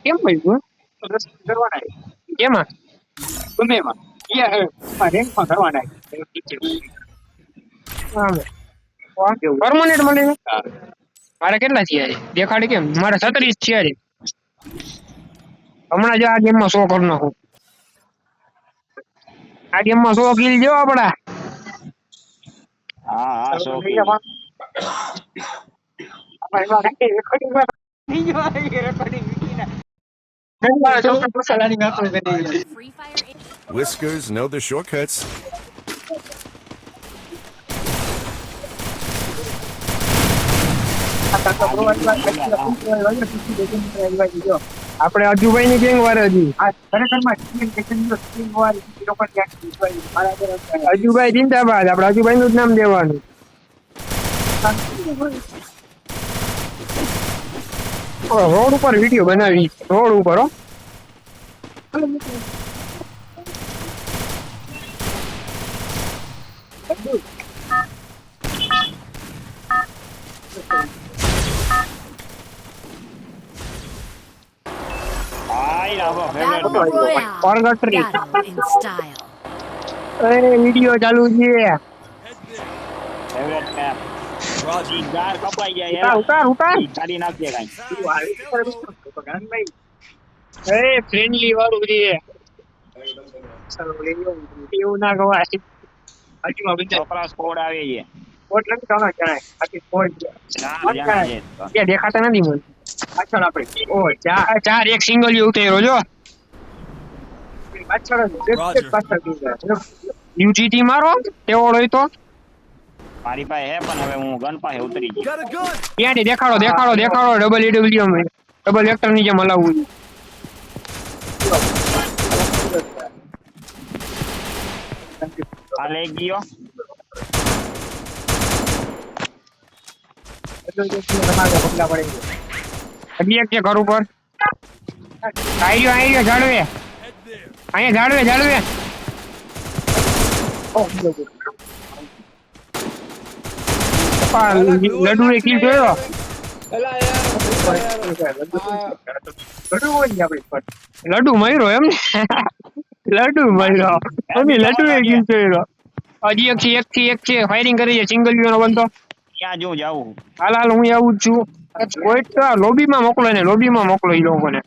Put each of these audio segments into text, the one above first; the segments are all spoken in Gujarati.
કેમ ભાઈ કરવાના કેમાં ગમે એમાં રેન્કમાં કરવાના પરમાનન્ટ મળે મારે કેટલા થયા છે દેખાડે કેમ મારે 36 થયા છે હમણાં જ આ ગેમમાં 100 કરી નાખું આ ગેમમાં 100 કિલ જો આપડા હા 100 kill Whiskers know the shortcuts. આપણે અજુભાઈ ની ગેંગ વાળે હજી અજુભાઈ જિંદાબાદ આપણે અજુભાઈ નું જ નામ દેવાનું રોડ ઉપર વિડીયો બનાવી રોડ ઉપર હો પરગટરી એ વિડીયો ચાલુ છે ફેવરેટ મેપ રોજી ગાર કપાઈ જાય ઉતાર ઉતાર કાઢી નાખીએ કાઈ એ ફ્રેન્ડલી વાળું છે એવું ના ગવાય હજીમાં બંધ છોકરા સ્કોડ આવે છે કોટ નથી કાણા જણાય બાકી કોઈ કે દેખાતા નથી મને પાછળ આપણે ઓ ચાર એક સિંગલ યુ ઉતેરો જો પાછળ યુજીટી મારો તેવો હોય તો મારી પાસે હે પણ હવે હું ગન પાસે ઉતરી ગયો ક્યાંથી દેખાડો ડબલ ઈડબ્લ્યુ ડબલ વેક્ટર ની જેમ હલાવવું આ લઈ ગયો હજી એક છે ઘર ઉપર આઈ જાળવે અહીંયા જાળવે લડુ એ કી જોયો લડુ મયરો એમ લડુ મયરો અમે લડુ એ કી જોયો હજી એક છે ફાયરિંગ કરી છે સિંગલ વ્યૂ નો બંધો ક્યાં જો જાવું હાલ હું આવું જ છું કોઈ તો લોબીમાં મોકલો ને લોબીમાં મોકલો ઈ લોકોને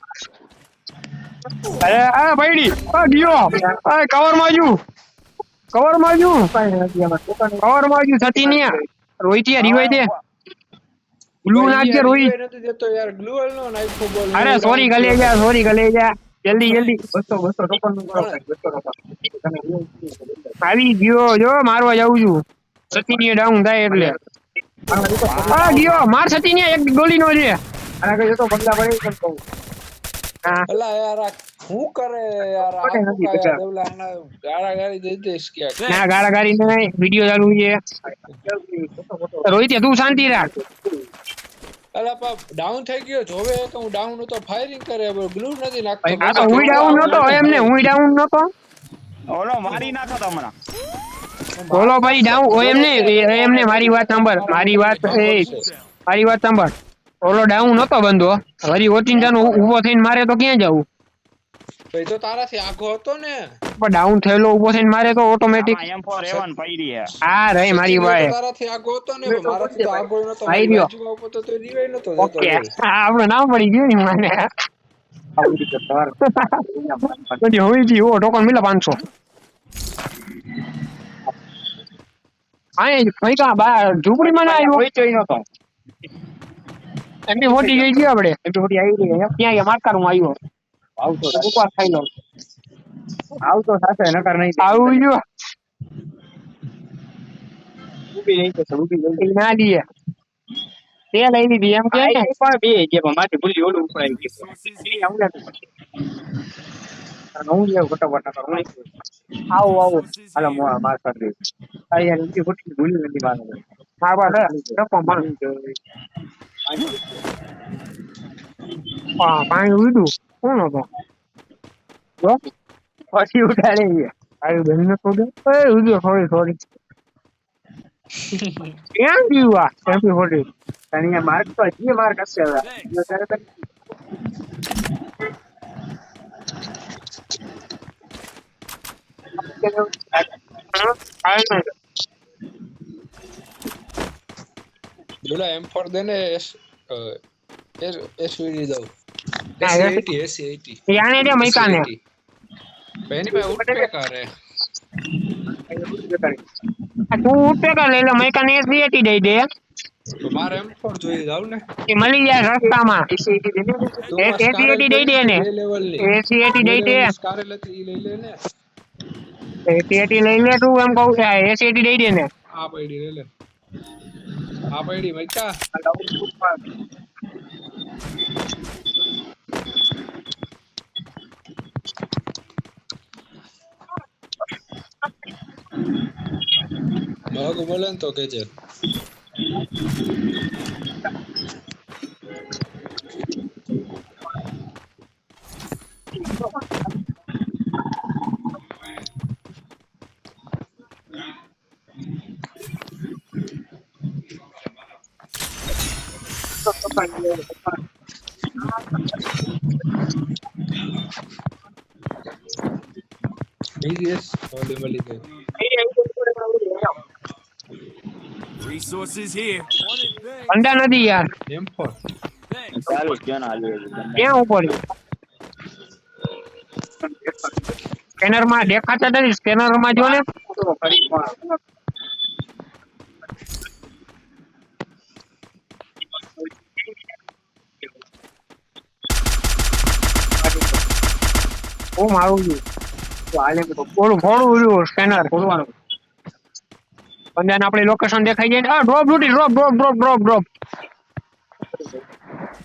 અરે આ ભાઈડી આ ગયો આ કવર માં જુ થતી ને રોહિતિયા રિવાઈ દે ગ્લુ નાખજે રોહિત અરે સોરી ગલે જા જલ્દી 200 આવી ગયો જો મારવા જાઉં છું સતીનીએ ડાઉન થાય એટલે આ ગયો માર સતીનીએ એક ગોલી નો છે આના કઈ તો બદલા પડે કેમ કહું અલા યાર હું કરે યાર આ દેવલા ના ગાળાગાળી દે દેશ કે ના ગાળાગાળી નહીં વિડિયો ચાલુ છે રોહિત તું શાંતિ રાખ અલા પા ડાઉન થઈ ગયો જોવે કે હું ડાઉન હતો ફાયરિંગ કરે ગ્લુ નથી નાખતો આ તો હું ડાઉન નતો ઓલો મારી નાખો તમરા બોલો ભાઈ ડાઉન એમને મારી વાત સાંભળ ઓલો ડાઉન નતો બંધો હરી ઓચિંતાનો ઊભો થઈને મારે તો ક્યાં જાવું ભાઈ તો તારાથી આગો હતો ને પણ ડાઉન થયેલો ઊભો થઈને મારે તો ઓટોમેટિક M4A1 પડી હે હા રે મારી ભાઈ તારાથી આગો હતો ને મારાથી તો આગો નતો આઈ ગયો ઉપર તો રિવાઈ નતો ઓકે આપણો નામ પડી ગયું ને મને પછી હોઈ જી ઓ ટોકન મિલા 500 આય કઈ કા બા ઝૂંપડીમાં ના આવ્યો કોઈ ચોઈ નતો એમની મોટી ગઈ છે આપણે એમની મોટી આવી ગઈ ત્યાં મારકારું આવ્યો આવતો ઉપવાસ ખાઈ લો આવતો સાથે નકર નહીં આવું જો ઊભી નહીં તો ઊભી લઈ ના દીએ તે લઈ લીધી એમ કે પણ બે કે માથે ભૂલી ઓલું ઉપર આવી ગયું આવું હું લેવ ફટાફટ કરું આવો હાલો માર કરી દે આ યાર ઊંચી ફૂટી ભૂલી નથી મારે હા બસ ડકો માર પાણી ઉડ્યું કોણ હતો પછી ઉઠાડી ગયા આવ્યું બેન ને થોડું ઉડ્યો થોડી ક્યાં ગયું આ ટેમ્પી ફોડી તને માર્ક તો હજી માર્ક હશે બોલા M4 દે ને SVD દઉં હા, AC80 યાને દે મૈકાને એની પાસે ઉઠે કરે તું ઉઠે કર લઈ લે મૈકાને એસી દઈ દે તો મારે M4 જોઈએ જાવ ને એ મળી જાય રસ્તામાં તું આ એસી સ્કારેલ દઈ પડી દે ને ને બે લેવલ ની એસી દઈ દે સ્કારેલ હતી ઈ લઈ લે ને એસી લઈ લે તું એમ કહું એસી દઈ દે ને આ પડી લઈ લે આ પડી મૈકા મગ બોલે ને તો કેજે BGS ઓલી મળી ગઈ Resources here. અંડા નથી યાર M4 40 જણ હાલ્યો ક્યાં ઉપર સ્કેનર માં દેખાતા નથી સ્કેનર માં જો ને ઓ મારું ઓલું ફોડું રહ્યું સ્કેનર ખોલવાનું બંધાને આપણી લોકેશન દેખાઈ જાય ને ડ્રોપ ડ્યુટી ડ્રોપ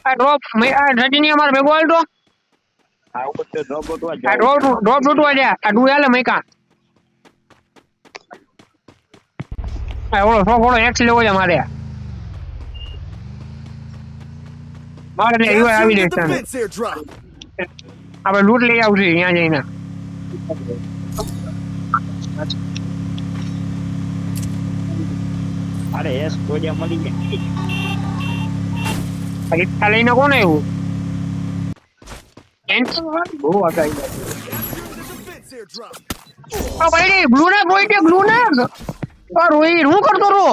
આ ડ્રોપ આ રજની અમાર ભેગો હાલ તો આ ઉપર તો ડ્રોપ ગોતવા આ ડ્રોપ ડૂટવા જા આ ડુ હાલે મૈકા આ ઓલો ફોડો એક્સ લેવો છે મારે ને યુઆઈ આવી Capture the જશે defense airdrop. આપણે લૂટ લઈ આવશે ત્યાં જઈને અરે એસ કોઈ મળી ગઈ રિક્ષા લઈને કોણ આવ્યું બહુ આગાઈ Capture the defense airdrop. ભાઈ બ્લુ ને રોઈ હું કરતો રો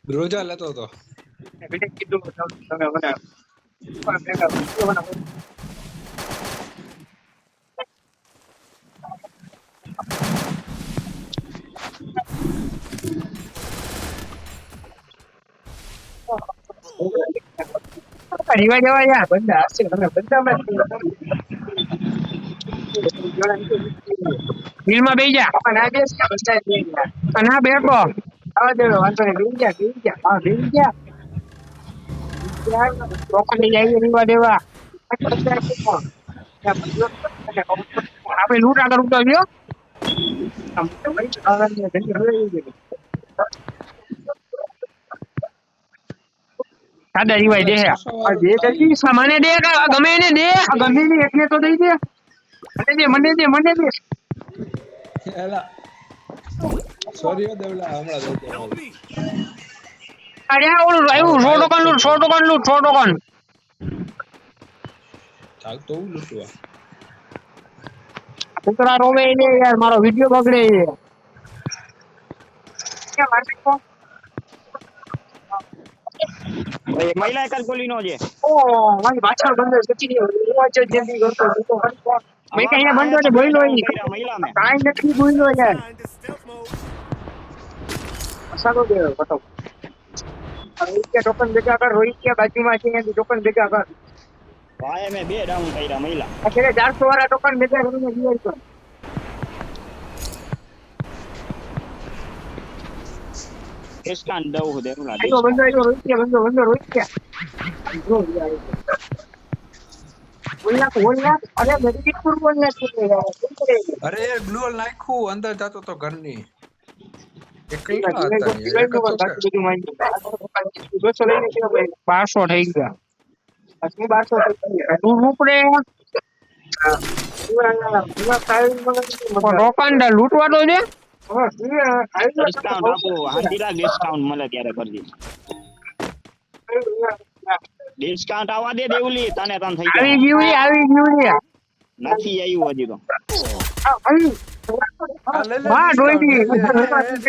ગ્રોજા લેતો તો રિવાજ જવા યાર બંદા હશે તમે બંદા બિલમાં બેહી જા અને આ બેઠો આવા દે વાંધો નહીં બેહી જા હા બેહી જા રોકડી જાય રિવા દેવા આપણે લૂંટ આગળ ઉતાર્યો સાદા રિવાય દે મને દે ગમે એને દે ગમે એને એટલે તો દઈ દે મને દે એલા સોરી હો દેવલા હમણાં દઈ દે અરે આ ઓલું આવ્યું 100 ટકા લૂટ ચાલ તો હું લૂટવા કૂતરા રોવે એને યાર મારો વિડિયો બગડે એ મહિલા એકાદ ગોલી નો છે ઓ મારી પાછળ બંદર સચી રિવાજ જલ્દી કરતો મેં કઈ અહીંયા બંધો ને બોલ્યો મહિલા મેં કાઈ નથી બોલ્યો યાર Find the stealth mode. સારો દેવો બતો રોહિત્યા ટોકન ભેગા કર રોહિત્યા બાજુમાં છે ત્યાંથી ટોકન ભેગા કર ભાઈ મેં 2 ડાઉન કર્યા મહિલા અત્યારે 400 વાળા ટોકન ભેગા કરીને જીવાય કર એસ્કાન દઉં દેરું લાગે આયો બંધો રોહિત્યા બોલના અરે મેડિકલ બોલના અરે ગ્લુઅલ નાખ્યું અંદર જાતો તો ઘરની એક કેટલા હતા યાર એક હતો કે 1200 થઈ ગયા પછી 1200 થઈ ગયા તું રૂપડે રોકાણ લૂંટવા તો છે ડિસ્કાઉન્ટ આપો હાથીરા ડિસ્કાઉન્ટ મળે ત્યારે કરજો ડિસ્કાઉન્ટ આવવા દે દેવલી તને તન થઈ આવી જાય ગયું ઈ, આવી ગયું ઈ. નથી આવ્યું હજી તો આ, અહીં. હા, લે, લે, વાહ, discount, ડોયડી. લે, લે, લે, લે.